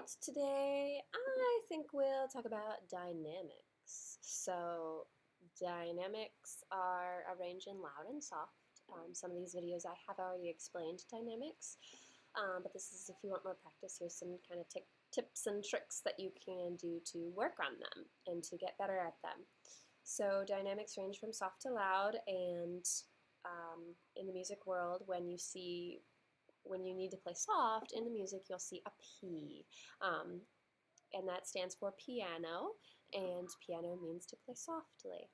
Alright, today I think we'll talk about dynamics. So, dynamics are arranged in loud and soft. Some of these videos I have already explained dynamics, but this is if you want more practice. Here's some kind of tips and tricks that you can do to work on them and to get better at them. So, dynamics range from soft to loud, and in the music world, when you need to play soft in the music, you'll see a P, and that stands for piano, and piano means to play softly.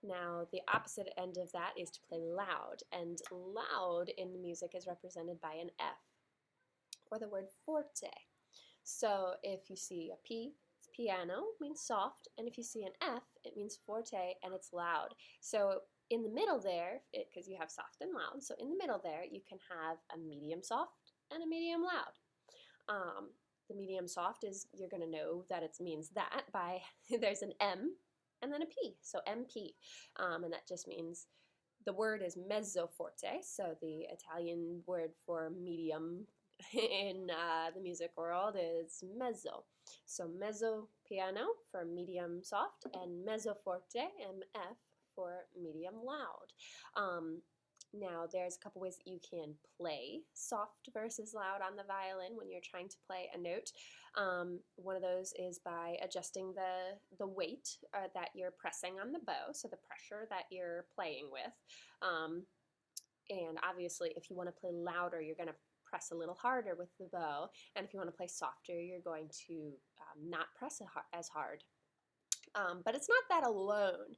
Now, the opposite end of that is to play loud, and loud in the music is represented by an F, or the word forte. So if you see a P, it's piano, means soft, and if you see an F, it means forte, and it's loud. So in the middle there, because you have soft and loud, so in the middle there, you can have a medium soft and a medium loud. The medium soft is, you're going to know that it means that by, there's an M and then a P, so MP, and that just means the word is mezzo forte, so the Italian word for medium in the music world is mezzo. So mezzo piano for medium soft, and mezzo forte, MF, for medium loud. Now, there's a couple ways that you can play soft versus loud on the violin when you're trying to play a note. One of those is by adjusting the weight that you're pressing on the bow, so the pressure that you're playing with. And obviously, if you want to play louder, you're going to press a little harder with the bow, and if you want to play softer, you're going to not press as hard. But it's not that alone.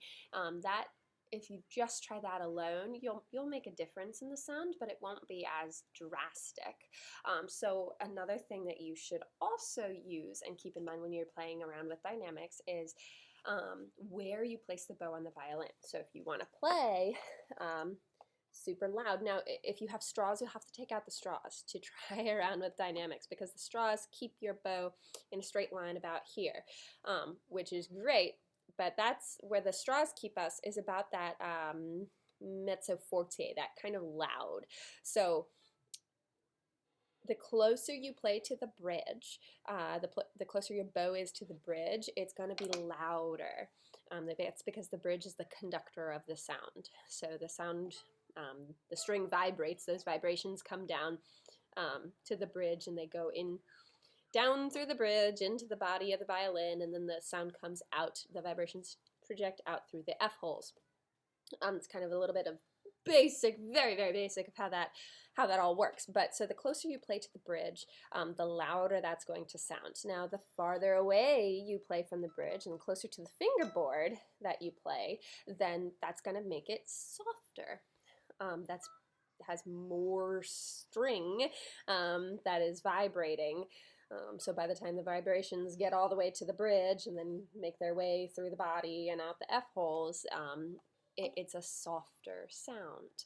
If you just try that alone, you'll make a difference in the sound, but it won't be as drastic. So another thing that you should also use and keep in mind when you're playing around with dynamics is where you place the bow on the violin. So if you want to play super loud. Now, if you have straws, you'll have to take out the straws to try around with dynamics, because the straws keep your bow in a straight line about here, which is great, but that's where the straws keep us, is about that mezzo forte, that kind of loud. So the closer you play to the bridge, the closer your bow is to the bridge, it's going to be louder. That's because the bridge is the conductor of the sound. So the sound, the string vibrates, those vibrations come down to the bridge, and they go in, down through the bridge into the body of the violin, and then the sound comes out, the vibrations project out through the F holes. It's kind of a little bit of basic, very, very basic of how that all works. But so the closer you play to the bridge, the louder that's going to sound. Now, the farther away you play from the bridge and the closer to the fingerboard that you play, then that's going to make it softer. That has more string that is vibrating. So by the time the vibrations get all the way to the bridge and then make their way through the body and out the F holes, it's a softer sound.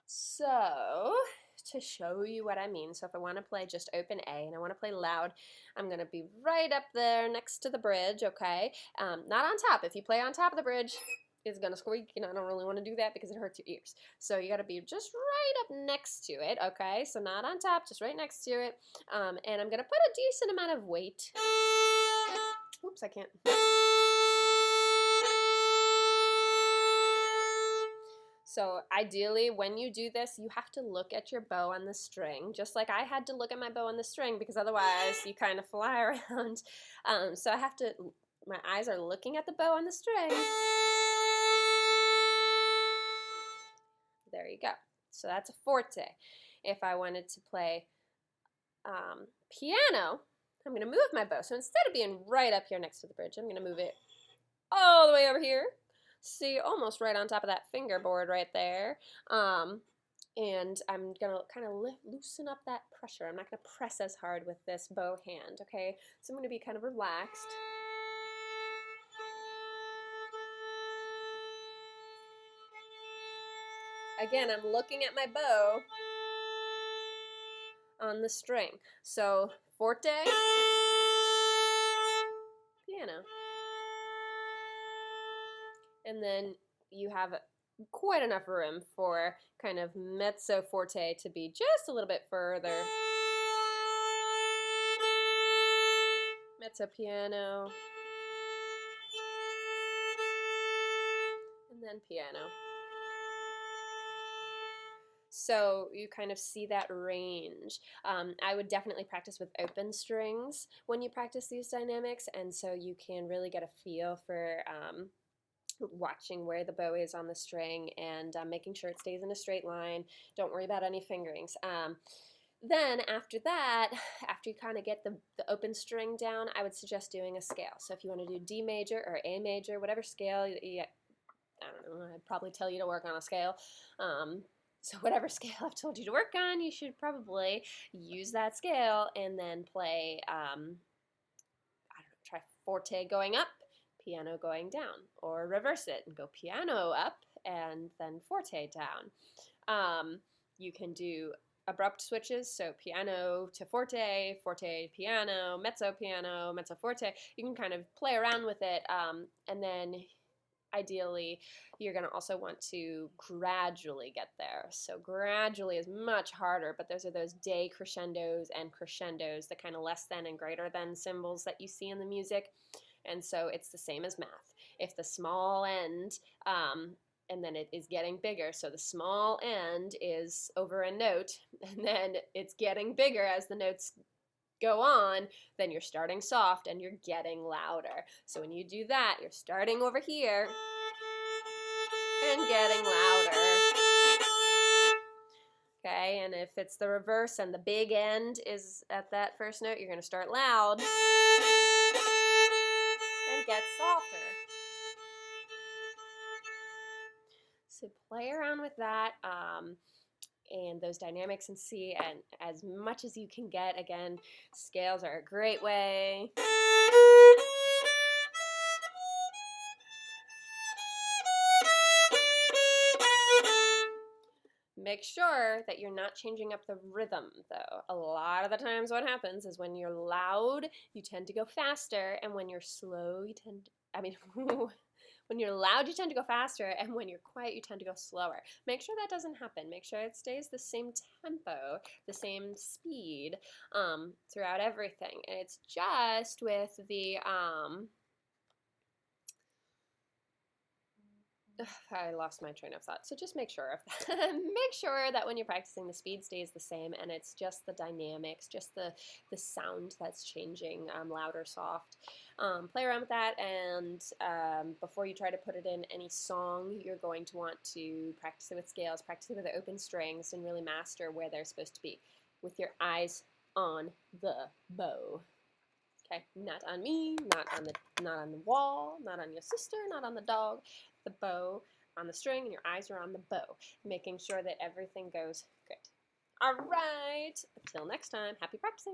So to show you what I mean, so if I want to play just open A and I want to play loud, I'm going to be right up there next to the bridge, okay? Not on top. If you play on top of the bridge, it's going to squeak, and I don't really want to do that because it hurts your ears. So you got to be just right up next to it, okay? So not on top, just right next to it. And I'm going to put a decent amount of weight. Oops, I can't. So ideally, when you do this, you have to look at your bow on the string, just like I had to look at my bow on the string, because otherwise you kind of fly around. So I have to, my eyes are looking at the bow on the string. There you go. So that's a forte. If I wanted to play piano, I'm going to move my bow. So instead of being right up here next to the bridge, I'm going to move it all the way over here. See, almost right on top of that fingerboard right there. And I'm going to kind of loosen up that pressure. I'm not going to press as hard with this bow hand, okay? So I'm going to be kind of relaxed. Again, I'm looking at my bow on the string. So forte, piano. And then you have quite enough room for kind of mezzo forte to be just a little bit further mezzo piano, and then piano. So you kind of see that range. I would definitely practice with open strings when you practice these dynamics, and so you can really get a feel for watching where the bow is on the string and making sure it stays in a straight line. Don't worry about any fingerings. Then after that, after you kind of get the open string down, I would suggest doing a scale. So if you want to do D major or A major, whatever scale, I don't know, I'd probably tell you to work on a scale. So whatever scale I've told you to work on, you should probably use that scale and then play, I don't know, try forte going up, piano going down, or reverse it and go piano up and then forte down. You can do abrupt switches, so piano to forte, forte to piano, mezzo forte. You can kind of play around with it, and then ideally you're going to also want to gradually get there. So gradually is much harder, but those are those decrescendos and crescendos, the kind of less than and greater than symbols that you see in the music. And so it's the same as math. If the small end, and then it is getting bigger, so the small end is over a note, and then it's getting bigger as the notes go on, then you're starting soft and you're getting louder. So when you do that, you're starting over here and getting louder. Okay, and if it's the reverse and the big end is at that first note, you're going to start loud and get softer. So play around with that. And those dynamics and see, and as much as you can get. Again, scales are a great way. Make sure that you're not changing up the rhythm, though. A lot of the times what happens is when you're loud, you tend to go faster, and when you're slow, you tend to, when you're loud, you tend to go faster, and when you're quiet, you tend to go slower. Make sure that doesn't happen. Make sure it stays the same tempo, the same speed throughout everything. And it's just with the I lost my train of thought. So just make sure of that. Make sure that when you're practicing, the speed stays the same, and it's just the dynamics, just the sound that's changing, loud or soft. Play around with that, and before you try to put it in any song, you're going to want to practice it with scales, practice it with the open strings, and really master where they're supposed to be with your eyes on the bow. Okay, not on me, not on the wall, not on your sister, not on the dog. The bow on the string, and your eyes are on the bow, making sure that everything goes good. All right, until next time, happy practicing.